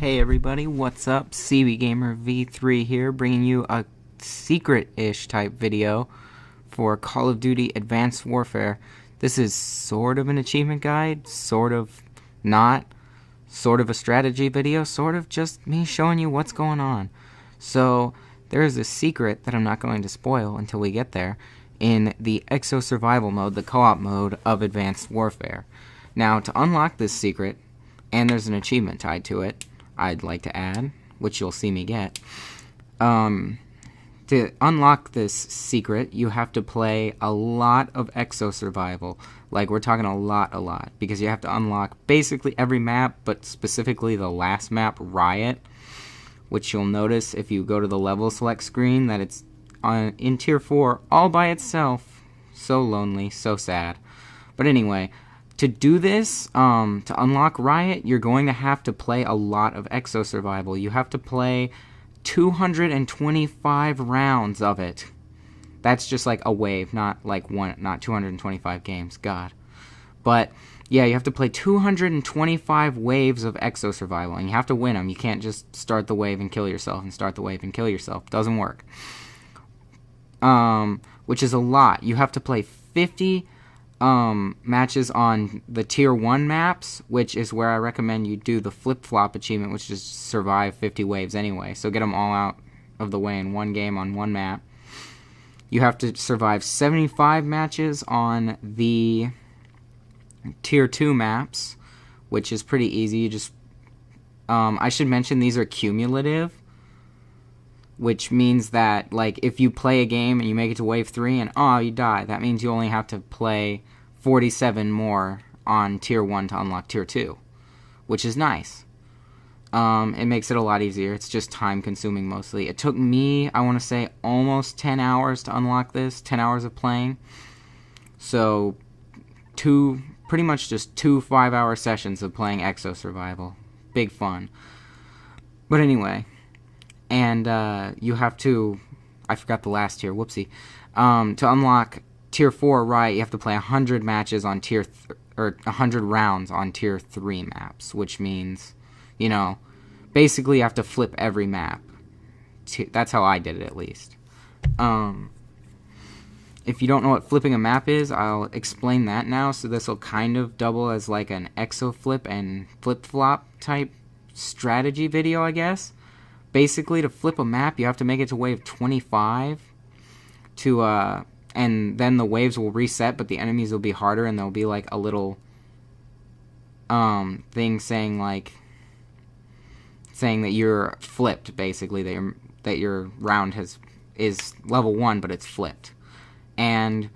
Hey everybody, what's up? CBGamer V3 here, bringing you a secret-ish type video for Call of Duty Advanced Warfare. This is sort of an achievement guide, sort of not, sort of a strategy video, sort of just me showing you what's going on. So, there is a secret that I'm not going to spoil until we get there in the Exo Survival mode, the co-op mode of Advanced Warfare. Now, to unlock this secret, and there's an achievement tied to it, I'd like to add, which you'll see me get. To unlock this secret, you have to play a lot of Exo Survival. Like, we're talking a lot, because you have to unlock basically every map, but specifically the last map, Riot, which you'll notice if you go to the level select screen that it's in Tier 4 all by itself. So lonely, so sad. But anyway, to do this, to unlock Riot, you're going to have to play a lot of Exo Survival. You have to play 225 rounds of it. That's just like a wave, not 225 games. God. But yeah, you have to play 225 waves of Exo Survival, and you have to win them. You can't just start the wave and kill yourself and start the wave and kill yourself. Doesn't work. Which is a lot. You have to play 50 matches on the Tier 1 maps, which is where I recommend you do the flip-flop achievement, which is survive 50 waves anyway. So get them all out of the way in one game on one map. You have to survive 75 matches on the Tier 2 maps, which is pretty easy. You just, I should mention these are cumulative, which means that, like, if you play a game and you make it to wave 3 and, you die, that means you only have to play 47 more on Tier 1 to unlock Tier 2, which is nice. It makes it a lot easier. It's just time-consuming mostly. It took me, I want to say, almost 10 hours to unlock this, 10 hours of playing. So, pretty much just 2 5-hour sessions of playing Exo Survival. Big fun. But anyway, and you have to, I forgot the last tier, whoopsie. To unlock Tier 4 Riot, you have to play 100 matches on 100 rounds on Tier 3 maps, which means, basically you have to flip every map. That's how I did it, at least. If you don't know what flipping a map is, I'll explain that now, so this will kind of double as like an exo flip and flip-flop type strategy video, I guess. Basically, to flip a map, you have to make it to wave 25 and then the waves will reset, but the enemies will be harder, and there'll be like a little thing saying that you're flipped, basically, that your round is level 1, but it's flipped. And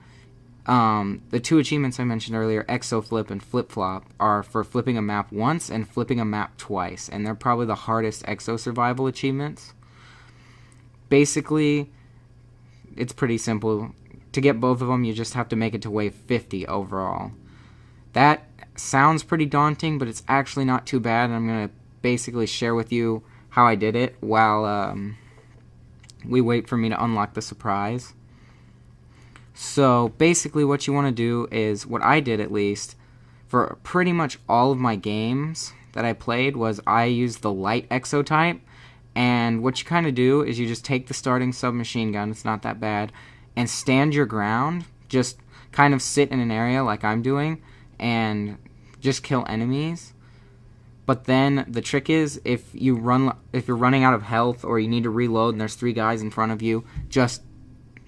the 2 achievements I mentioned earlier, Exo Flip and Flip Flop, are for flipping a map once and flipping a map twice, and they're probably the hardest Exo Survival achievements. Basically, it's pretty simple. To get both of them, you just have to make it to wave 50 overall. That sounds pretty daunting, but it's actually not too bad, and I'm going to basically share with you how I did it while we wait for me to unlock the surprise. So basically what you want to do is, what I did at least, for pretty much all of my games that I played, was I used the light exo type, and what you kind of do is you just take the starting submachine gun, it's not that bad, and stand your ground, just kind of sit in an area like I'm doing, and just kill enemies. But then the trick is, if you're running out of health or you need to reload and there's 3 guys in front of you, just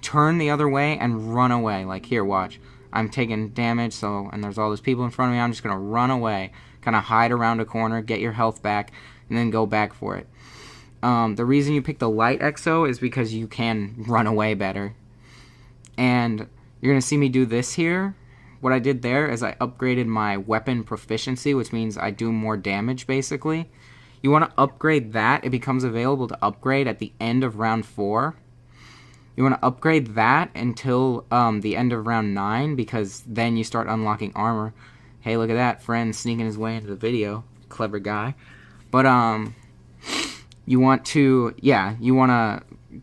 turn the other way and run away. Like, here, watch. I'm taking damage, and there's all those people in front of me. I'm just going to run away. Kind of hide around a corner, get your health back, and then go back for it. The reason you pick the light exo is because you can run away better. And you're going to see me do this here. What I did there is I upgraded my weapon proficiency, which means I do more damage, basically. You want to upgrade that. It becomes available to upgrade at the end of round 4. You want to upgrade that until the end of round 9, because then you start unlocking armor. Hey, look at that, friend sneaking his way into the video. Clever guy. But, you want to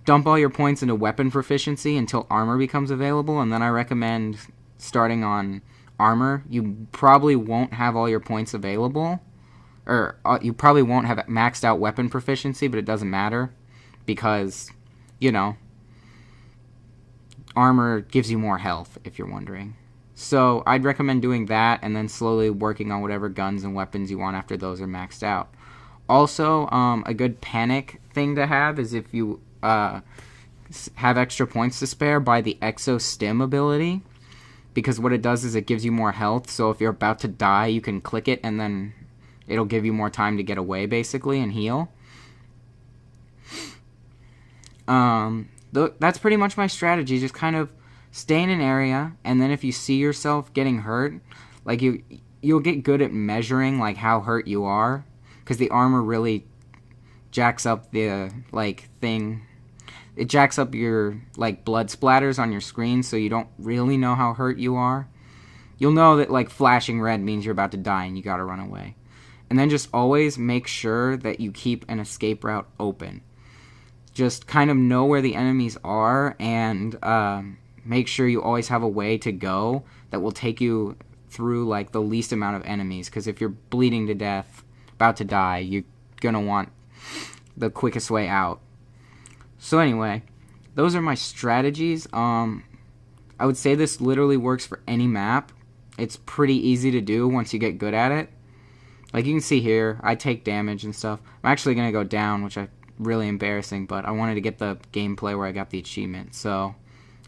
dump all your points into weapon proficiency until armor becomes available, and then I recommend starting on armor. You probably won't have all your points available, or you probably won't have maxed out weapon proficiency, but it doesn't matter because, you know, armor gives you more health, if you're wondering. So I'd recommend doing that and then slowly working on whatever guns and weapons you want after those are maxed out. Also, a good panic thing to have is if you have extra points to spare, buy the Exo Stim ability, because what it does is it gives you more health. So if you're about to die, you can click it and then it'll give you more time to get away, basically, and heal. That's pretty much my strategy. Just kind of stay in an area, and then if you see yourself getting hurt, like you'll get good at measuring like how hurt you are, because the armor really jacks up the thing. It jacks up your like blood splatters on your screen, so you don't really know how hurt you are. You'll know that like flashing red means you're about to die and you gotta run away. And then just always make sure that you keep an escape route open. Just kind of know where the enemies are, and make sure you always have a way to go that will take you through like the least amount of enemies, because if you're bleeding to death, about to die, you're gonna want the quickest way out. So anyway, those are my strategies. I would say this literally works for any map. It's pretty easy to do once you get good at it. Like you can see here, I take damage and stuff. I'm actually gonna go down, which I really embarrassing, but I wanted to get the gameplay where I got the achievement, so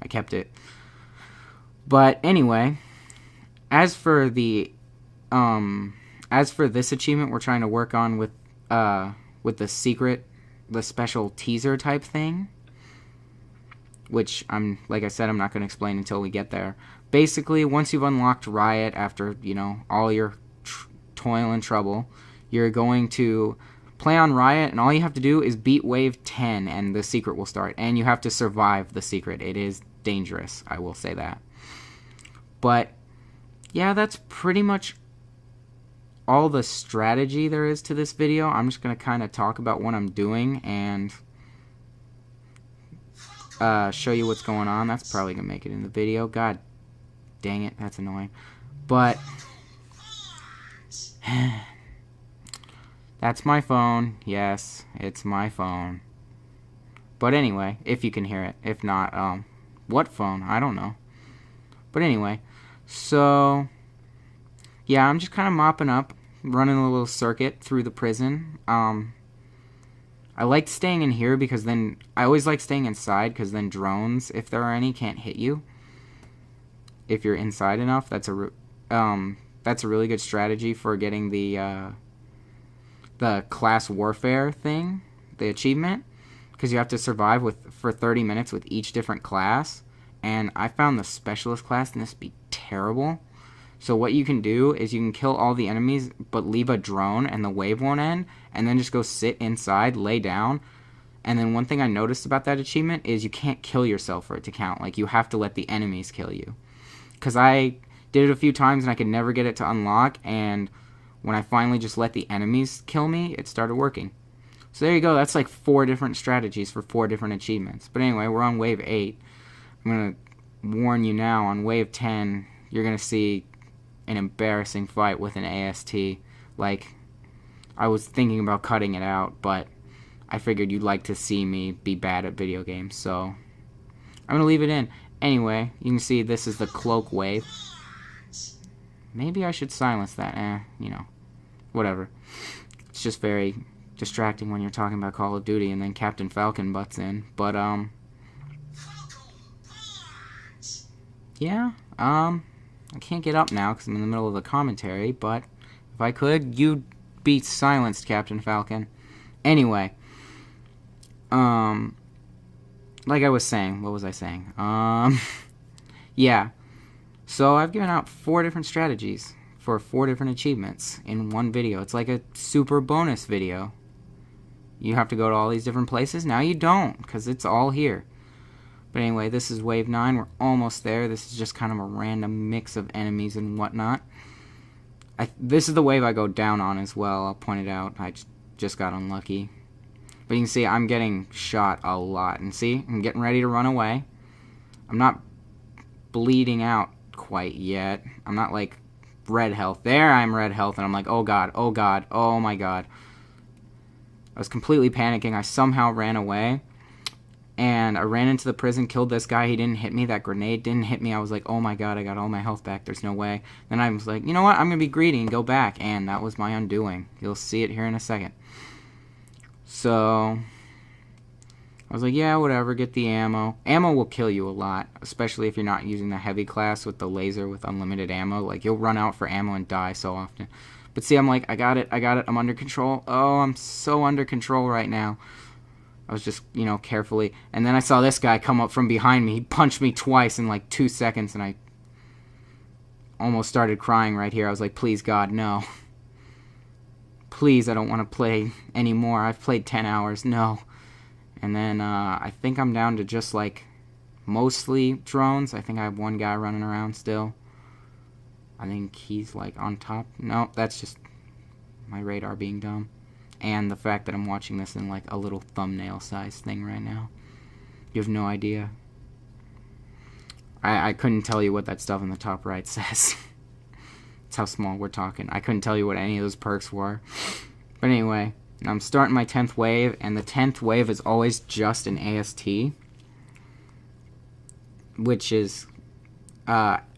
I kept it. But anyway, as for this achievement we're trying to work on with the special teaser type thing, which like I said, I'm not going to explain until we get there. Basically, once you've unlocked Riot after, you know, all your toil and trouble, you're going to play on Riot, and all you have to do is beat wave 10 and the secret will start, and you have to survive the secret. It is dangerous, I will say that. But yeah, that's pretty much all the strategy there is to this video. I'm just going to kind of talk about what I'm doing and show you what's going on. That's probably going to make it in the video. God dang it, that's annoying. But that's my phone. Yes, it's my phone. But anyway, if you can hear it. If not, what phone? I don't know. But anyway, so yeah, I'm just kind of mopping up, running a little circuit through the prison. I like staying in here because then I always like staying inside, because then drones, if there are any, can't hit you if you're inside enough. That's a really good strategy for getting the class warfare thing, the achievement, because you have to survive for 30 minutes with each different class. And I found the specialist class in this to be terrible. So what you can do is you can kill all the enemies, but leave a drone and the wave won't end, and then just go sit inside, lay down. And then one thing I noticed about that achievement is you can't kill yourself for it to count. Like, you have to let the enemies kill you. Because I did it a few times and I could never get it to unlock, and when I finally just let the enemies kill me, it started working. So there you go. That's like 4 different strategies for 4 different achievements. But anyway, we're on wave 8. I'm going to warn you now, on wave 10, you're going to see an embarrassing fight with an AST. Like, I was thinking about cutting it out, but I figured you'd like to see me be bad at video games, so I'm going to leave it in. Anyway, you can see this is the cloak wave. Maybe I should silence that. You know, whatever. It's just very distracting when you're talking about Call of Duty and then Captain Falcon butts in. But, yeah, I can't get up now because I'm in the middle of the commentary, but if I could, you'd be silenced, Captain Falcon. Anyway, like I was saying, what was I saying? Yeah, so I've given out 4 different strategies for 4 different achievements in one video. It's like a super bonus video. You have to go to all these different places. Now you don't, because it's all here. But anyway, this is wave 9. We're almost there. This is just kind of a random mix of enemies and whatnot. This is the wave I go down on as well. I'll point it out. I just got unlucky. But you can see I'm getting shot a lot. And see, I'm getting ready to run away. I'm not bleeding out quite yet. I'm not like red health. There I'm red health, and I'm like, oh god, oh god, oh my god. I was completely panicking. I somehow ran away, and I ran into the prison, killed this guy. He didn't hit me. That grenade didn't hit me. I was like, oh my god, I got all my health back. There's no way. Then I was like, you know what? I'm going to be greedy and go back, and that was my undoing. You'll see it here in a second. So I was like, yeah, whatever, get the ammo. Ammo will kill you a lot, especially if you're not using the heavy class with the laser with unlimited ammo. Like, you'll run out for ammo and die so often. But see, I'm like, I got it, I'm under control. Oh, I'm so under control right now. I was just, carefully. And then I saw this guy come up from behind me. He punched me twice in like 2 seconds, and I almost started crying right here. I was like, please, God, no. Please, I don't want to play anymore. I've played 10 hours. No. And then I think I'm down to just like mostly drones. I think I have one guy running around still. I think he's like on top. No, that's just my radar being dumb. And the fact that I'm watching this in like a little thumbnail size thing right now. You have no idea. I couldn't tell you what that stuff in the top right says. That's how small we're talking. I couldn't tell you what any of those perks were. But anyway, I'm starting my 10th wave, and the 10th wave is always just an AST, which is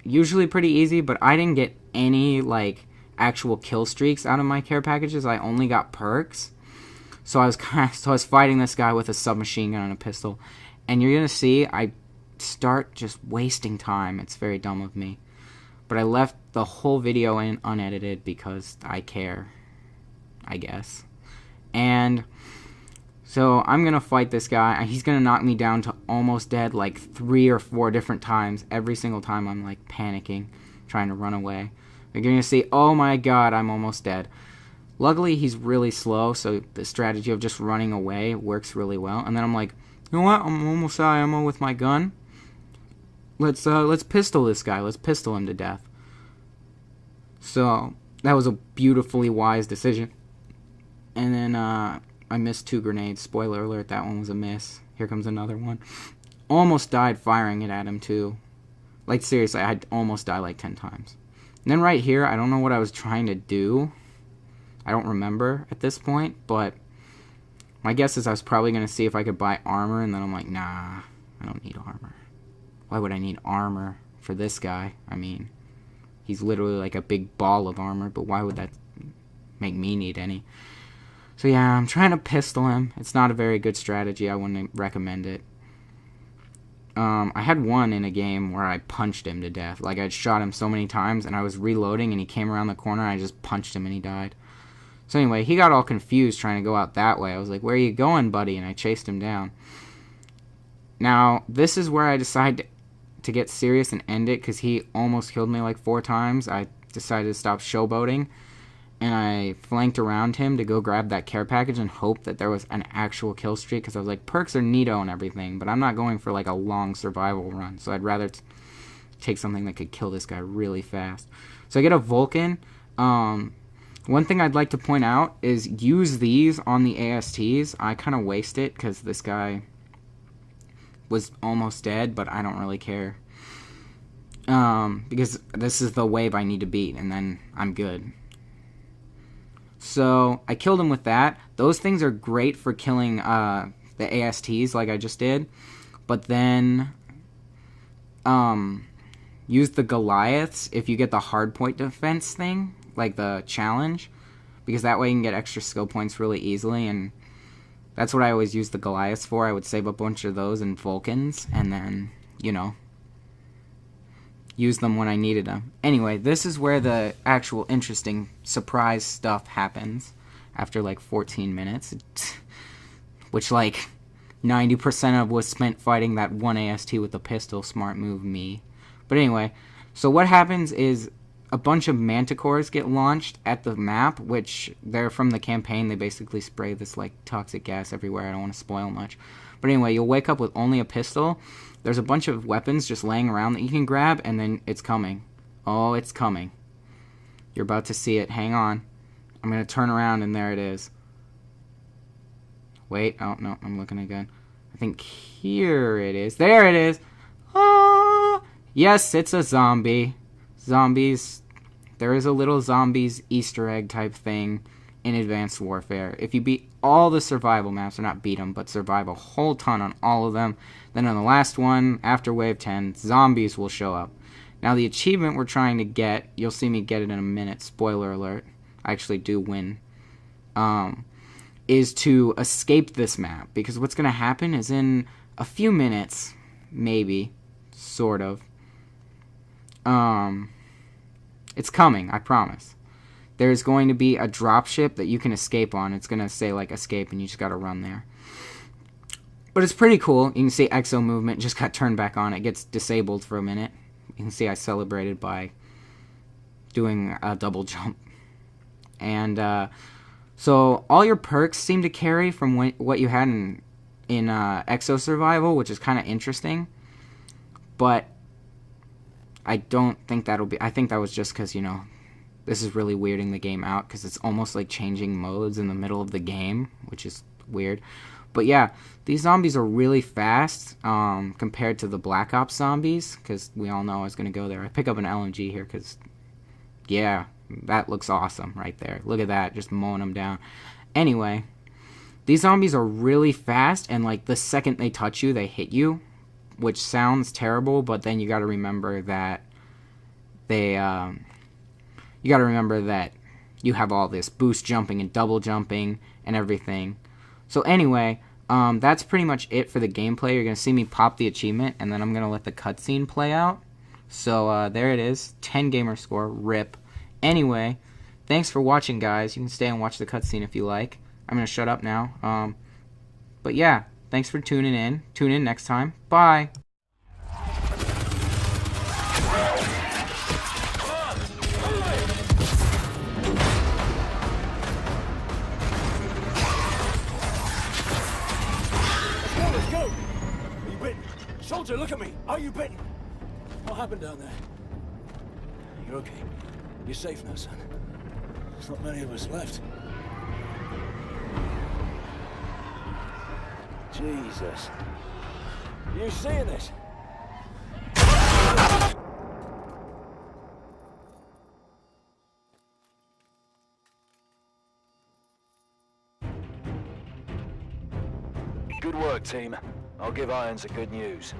usually pretty easy, but I didn't get any like actual kill streaks out of my care packages. I only got perks. So I was fighting this guy with a submachine gun and a pistol, and you're gonna see I start just wasting time. It's very dumb of me, but I left the whole video in unedited because I care, I guess. And so I'm gonna fight this guy. He's gonna knock me down to almost dead like 3 or 4 different times. Every single time I'm like panicking, trying to run away. You're gonna see, oh my god, I'm almost dead. Luckily, he's really slow, so the strategy of just running away works really well. And then I'm like, you know what? I'm almost out of ammo with my gun. Let's pistol this guy. Let's pistol him to death. So that was a beautifully wise decision. And then I missed 2 grenades. Spoiler alert, that one was a miss. Here comes another one. Almost died firing it at him too. Like seriously, I almost died like 10 times. And then right here, I don't know what I was trying to do. I don't remember at this point, but my guess is I was probably going to see if I could buy armor, and then I'm like, nah, I don't need armor. Why would I need armor for this guy? I mean, he's literally like a big ball of armor, but why would that make me need any? So yeah, I'm trying to pistol him. It's not a very good strategy. I wouldn't recommend it. I had one in a game where I punched him to death. Like, I'd shot him so many times, and I was reloading, and he came around the corner, and I just punched him, and he died. So anyway, he got all confused trying to go out that way. I was like, where are you going, buddy? And I chased him down. Now, this is where I decided to get serious and end it, because he almost killed me like 4 times. I decided to stop showboating, and I flanked around him to go grab that care package and hope that there was an actual kill streak, because I was like, perks are neato and everything, but I'm not going for like a long survival run, so I'd rather take something that could kill this guy really fast. So I get a Vulcan. One thing I'd like to point out is use these on the ASTs. I kind of waste it because this guy was almost dead, but I don't really care. Because this is the wave I need to beat, and then I'm good. So I killed him with that. Those things are great for killing the ASTs like I just did. But then use the Goliaths if you get the hardpoint defense thing, like the challenge, because that way you can get extra skill points really easily, and that's what I always use the Goliaths for. I would save a bunch of those and Vulcans, and then, use them when I needed them. Anyway, this is where the actual interesting surprise stuff happens after like 14 minutes, which like 90% of was spent fighting that one AST with the pistol. Smart move, me. But anyway, so what happens is a bunch of manticores get launched at the map, which they're from the campaign. They basically spray this like toxic gas everywhere. I don't want to spoil much. But anyway, you'll wake up with only a pistol. There's a bunch of weapons just laying around that you can grab, and then it's coming. Oh, it's coming. You're about to see it. Hang on. I'm going to turn around, and there it is. Wait. Oh, no. I'm looking again. I think here it is. There it is. Ah! Yes, it's a zombie. Zombies there is a little zombies Easter egg type thing in Advanced Warfare. If you beat all the survival maps, or not beat them, but survive a whole ton on all of them, then on the last one, after Wave 10, zombies will show up. Now the achievement we're trying to get, you'll see me get it in a minute, spoiler alert, I actually do win, is to escape this map. Because what's going to happen is in a few minutes, maybe, sort of, it's coming, I promise. There's going to be a dropship that you can escape on. It's going to say, like, escape, and you just got to run there. But it's pretty cool. You can see Exo movement just got turned back on. It gets disabled for a minute. You can see I celebrated by doing a double jump. And so all your perks seem to carry from what you had in Exo Survival, which is kind of interesting. But I don't think that'll be... I think that was just because, you know, this is really weirding the game out, because it's almost like changing modes in the middle of the game, which is weird. But yeah, these zombies are really fast compared to the Black Ops zombies, because we all know I was going to go there. I pick up an LMG here because, yeah, that looks awesome right there. Look at that, just mowing them down. Anyway, these zombies are really fast, and like the second they touch you, they hit you, which sounds terrible, but then you got to remember that you got to remember that you have all this boost jumping and double jumping and everything. So anyway, that's pretty much it for the gameplay. You're going to see me pop the achievement, and then I'm going to let the cutscene play out. So there it is, 10 gamer score, rip. Anyway, thanks for watching, guys. You can stay and watch the cutscene if you like. I'm going to shut up now. But yeah, thanks for tuning in. Tune in next time. Bye. Soldier, look at me! Are you bitten? What happened down there? You're okay. You're safe now, son. There's not many of us left. Jesus. You seeing this? Good work, team. I'll give Irons the good news.